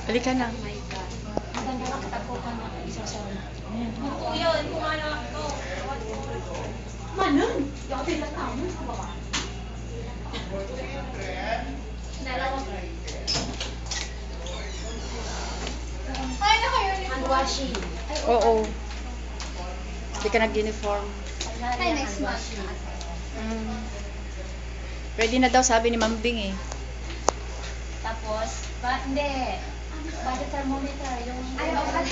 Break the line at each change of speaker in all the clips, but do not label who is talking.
Halika na.
Oh my God. Ang ganda ng katapukan na isa sa
Ito yun, kung ano ito.
Manon! Di ako tinatawag sa baba.
Dalawa.
Hand washing.
Oo. Hindi ka nag-uniform.
Ay, next month.
Pwede na daw, sabi ni Ma'am Bing eh.
Tapos, hindi. Body thermometer, yung...
Ay, okay.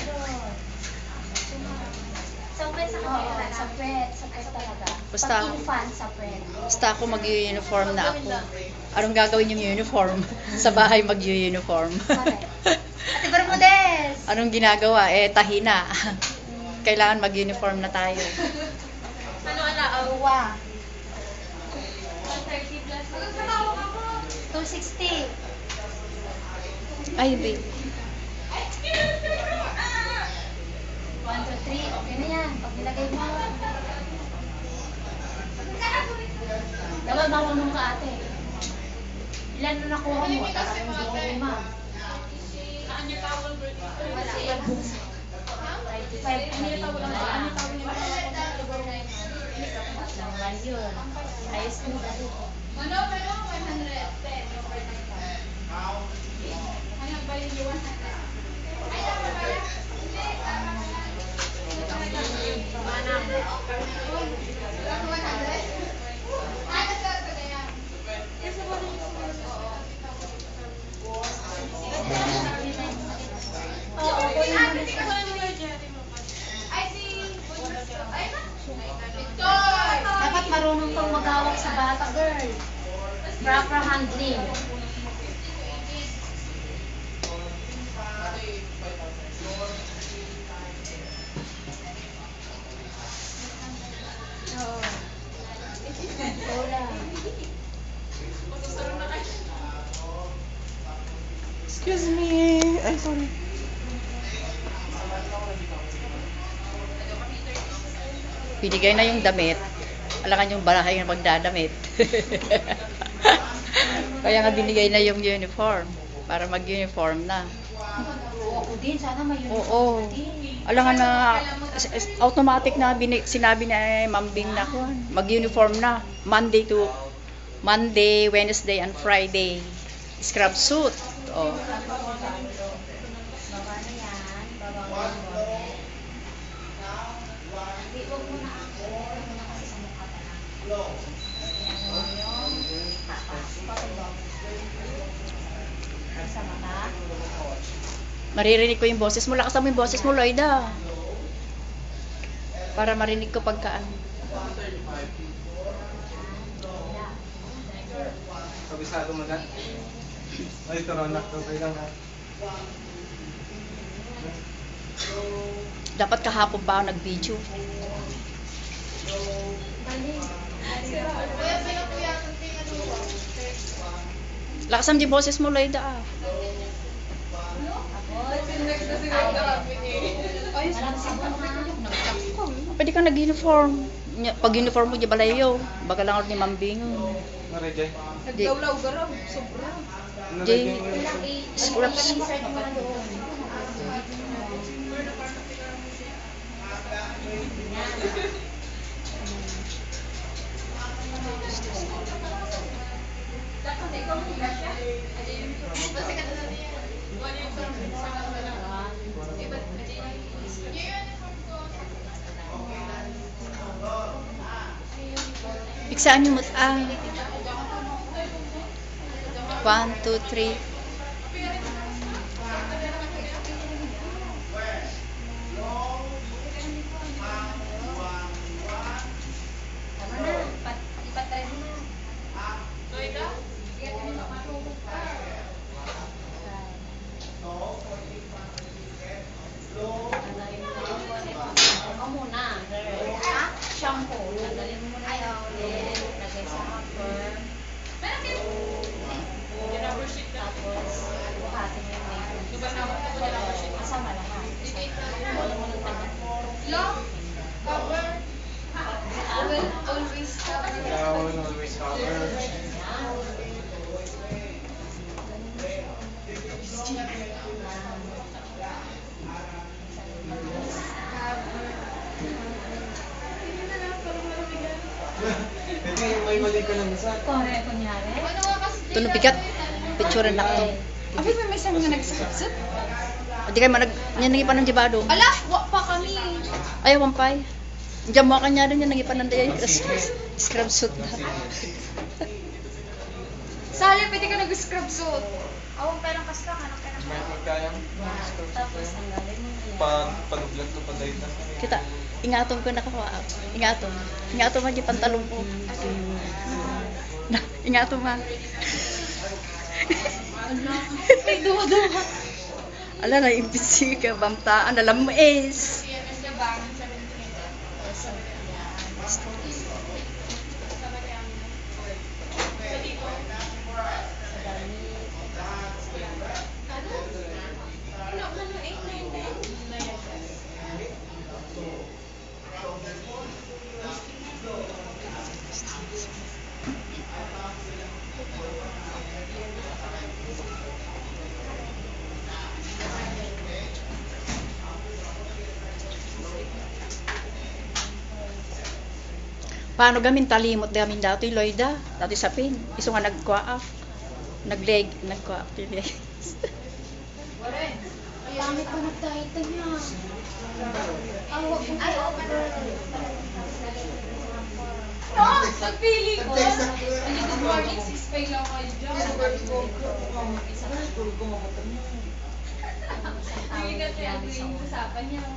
Sa pwet, sa kanila. Sa pwet talaga.
Basta-
Pag infant, sa pwet.
Basta ako mag-uniform na ako. Anong gagawin yung uniform? Sa bahay mag-uniform.
Ate Bermudez!
Anong ginagawa? Tahi na. Kailangan mag-uniform na tayo.
Ano ala?
Awa.
130 plus.
260.
Ay, babe.
1, 2, 3. Okay na yan. Pag nilagay mo. Dapat marunong ka ate. Ilan na nakuha mo? Tapos mo ko lima.
Saan niya tawag?
Wala. 35. Ano yung tawag? Ano yung tawag niya? Lang yun. Ayos mo dali.
Ano, pero 110. Ano ba yung 100? Ay, dapat ba yan? Hindi, tama ba yan? Manang. 100? Ay, nagsasabi ka yan. Yes, ako rin yung
Dapat marunong kang maghawak sa bata, girl. Proper handling. Oo. Wala.
Excuse me. Ay, sorry. Binigay na yung damit. Alangan yung barahay na magdadamit. Kaya nga binigay na yung uniform. Para mag-uniform na.
Oo, ako din. Sana may uniform
Oo.
din.
Alangan na automatic na sinabi na Ma'am Bing na mag-uniform na. Monday, Wednesday, and Friday. Scrub suit. Oh.
Baba na yan. Baba mo yung bonnet. Hindi, huwag mo na ako. Huwag mo na kasi sa mukha pa na. Ayan mo yung tapas. Patulog. Sa mata.
Maririnig ko yung boses mo. Lakas mo yung boses mo, Lloyda. Para marinig ko pagkaan.
Kabisado mo na? Ay, Toronak. Okay lang ha.
Dapat kahapon pa ako nag-video. Lakas mo yung boses mo, Lloyda.
Walang sabon ha.
Pwede kang nag-uniform. Pag uniform mo, di balayo. Baka lang ako ni Ma'am Bing.
Nareje?
Nagdawlaw garaw. Sobra.
Jay,
Ilang
scraps.
insert mo na doon.
Dapat ikaw ang higa siya. Basta ka na niya. Wala yung sa kanila. Iba,
Piksaan niyo mo. 1, 2, 3.
Tama na. Ipatry mo na. Ako muna, girl. Shampoo. Tanggalin mo muna yung ulit. Lagay sa upper. Tapos, buhat. Kore, kunyari.
Ano nga kasi
Ito na bigat. Picture na to.
Abi, may isang nga nagsaksit.
Hindi kayo yan nagipan ng jibado.
Ala, wa pa kami.
Ayaw, wampay. Diyan mo kanya rin yan nagipan ng daya. Scrub suit na.
Sali, pwede ka nag-scrub suit.
Awang perang kasta, anong perang
May magkayang
Tapos, ang galing mo
paduglat ko pa dahil
Kita, ingatom ko nakakuha. Ingatom. Ingatom man yung pantalong ko. Ingatom man.
May duwa-duwa.
Ala na, imbisi ka, bamtaan, alam mo is. Paano gamin talimot gamin dati Loida, dati sa pin. Iso nga nagkuha nagleg, nagkuha
Pangit ko nagtahita niya. Awag mo. Ay,
No, nagpili ko. Ano, good morning, 6 lang kayo dyan. Hindi ka tayo yung usapan niya.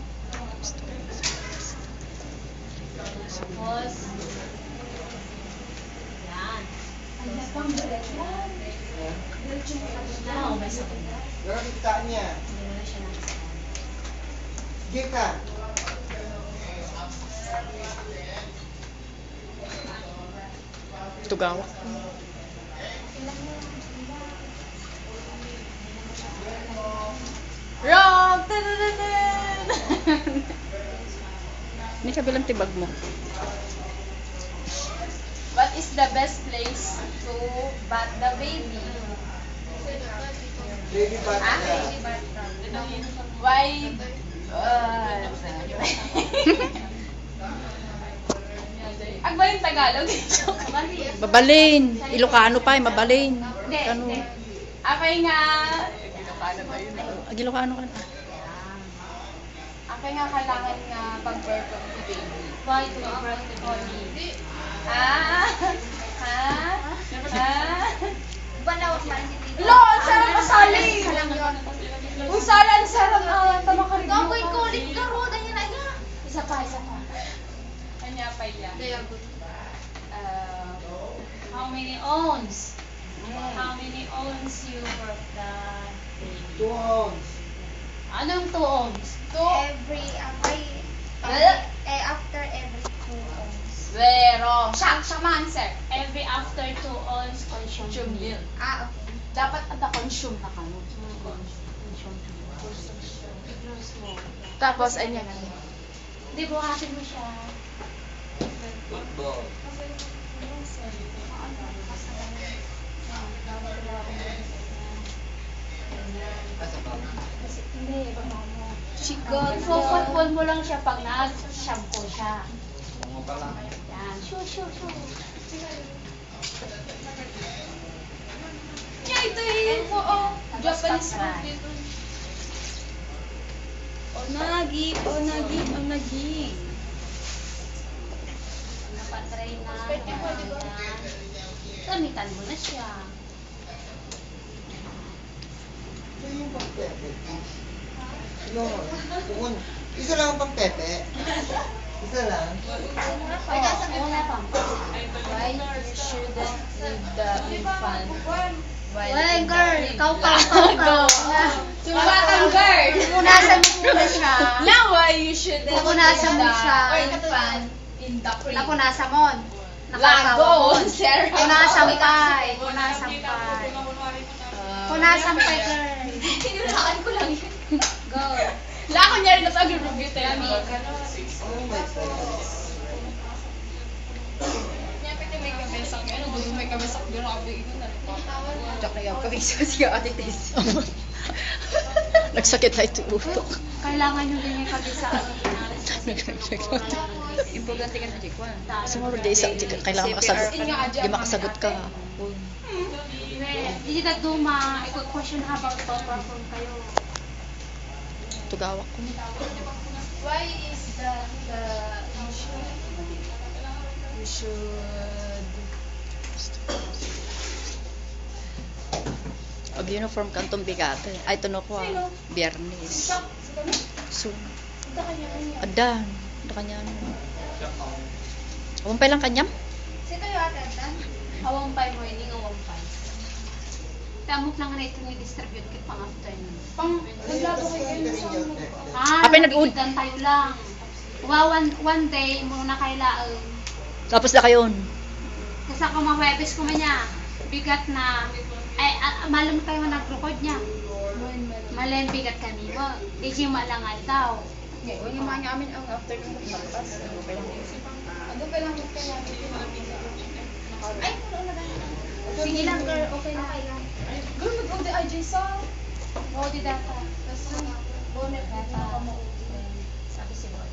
Tapos, yan. Ang pang diretso. Diretso mo ka na. May sakit na.
Pero kita niya.
Hindi na siya nakasakit.
Gika.
tugaw.
Wrong!
Ni kabilang tibag mo.
What is the best place to bat the baby?
Baby bata.
Baby bat. Why? Agbalin Tagalog.
Babalin. Ilocano pa, mabalin.
Hindi.
Kano?
Apay nga.
Ilocano ka na.
Apay nga kailangan nga pag-birth of the baby.
Why to be birth the body?
Ha? Ha? Ha?
Balawak man si Tito.
Lo, ang sarap masali! Uy, sala, ang sarap tama ka rin.
Gawin ko ulit ka ro. Dahil na niya. Isa pa, isa pa.
Kanya pa yan.
How many owns? How many owns you birth the baby?
2 ounce.
Anong 2 owns?
After every 2 hours.
Pero, siya ma-answer.
Every after 2 owns consume
Consume
milk.
milk.
Ah, okay.
Dapat consume na ka no? Tapos, anya nga.
Di buhatin mo siya.
Football.
Kasi hindi, baka mo.
Chigot.
Ifo-football mo lang siya pag nag-shampoo siya.
Bungo pa lang.
Yan. Shoo, shoo, shoo.
Yeah, ito eh. Oo. Japanese
Tapos
food dito. Onagi, onagi, onagi.
Napatry na. Gamitan mo na siya.
Ito yung pang-pepe. Ano? Kung isa lang ang pang-pepe. Isa lang.
Wala pang.
Why you shouldn't leave the infant while
Why,
in the
girl?
crib?
Ikaw.
Suba kang girl!
Pupunasan mo muna siya.
Now, why you shouldn't
Pupunasan mo
leave
siya.
the infant in the crib?
Napunasan mo.
Lago, Sarah.
Punasan pa. Punasan pa. Punasan pa, girl.
Hinulaan ko lang yun.
Go.
Lako niya rin sa agribugit eh.
Oh my God.
May kabesak yan. Ano may kabesak doon ako bigyan na.
Jack na yung kabisa siya ate Tess. Nagsakit na ito utok.
Kailangan nyo din yung kabisaan.
Importante ka na, Jekwan. Sumaro di isa, kailangan makasagot. Di makasagot ka.
Hindi na duma, question habang perform kayo.
Tugawak ko.
Why is the you should
Mag-uniform ka itong bigate. Ay, ito na ko Biyernes. So, adan. Ada kanya. Awang pa lang kanyam?
Sito yung attendant?
Awang pay mo, hindi nga awang pay. Tamok lang na ito ni-distribute kit pang after nun.
naglaro kayo sa
Apay nag-ud.
nagtikitan tayo lang. One day, muna kailaan.
Tapos na kayon.
Kasi ako Webes ko man niya. Bigat na. Ay, malam tayo nag-record niya. Malen bigat kami mo. Di siya malangal daw.
ngayon yung mga amin ang afternoon magpapas ano pa lang kaya ay wala na
Sige lang girl, okay lang.
girl mag-odi ay sa
Oo, di data.
bonnet
Data.
data
Sabi si Boy.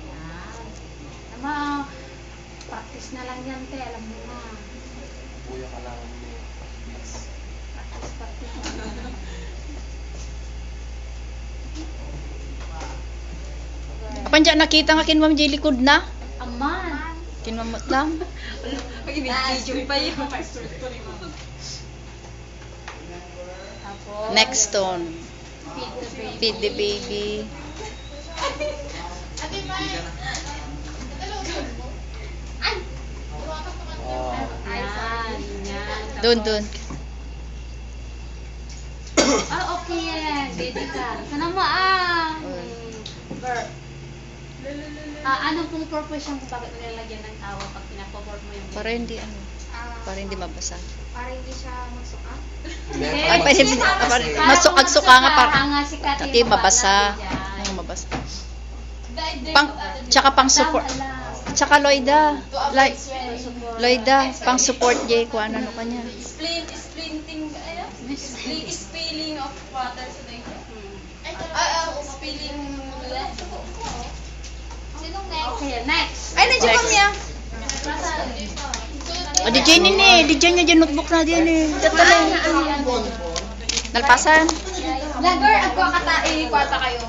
Yan. Nama, practice na lang yan, te. Alam mo na.
Kuya ka lang.
Practice na lang.
Panja nakita nga kinwam di likod na.
Aman.
Kinwamot lang.
video pa yun
Tapos,
Next one.
feed the baby.
Feed the baby.
ate Mai
Yan, yan.
Doon.
Okay yan. Baby ka. Sana mo, Girl. Anong pong purpose yung bakit nilalagyan ng tawa pag pinapoboard mo yung
Para hindi ano. Para hindi mabasa.
Para hindi siya magsuka?
Ay, pwede magsuka nga para
sikat
hindi mabasa. Ang mabasa. Tsaka pang support. Tsaka Loida. Loida, pang support jay ko ano kanya.
splinting spilling of water sa danger spilling
Sinong next?
Okay, next.
ay nandiyan kami
O di Jenny ni, di Jenny yung notebook na din eh. Tatala. Nalpasan.
Lager, ako kata kwata kayo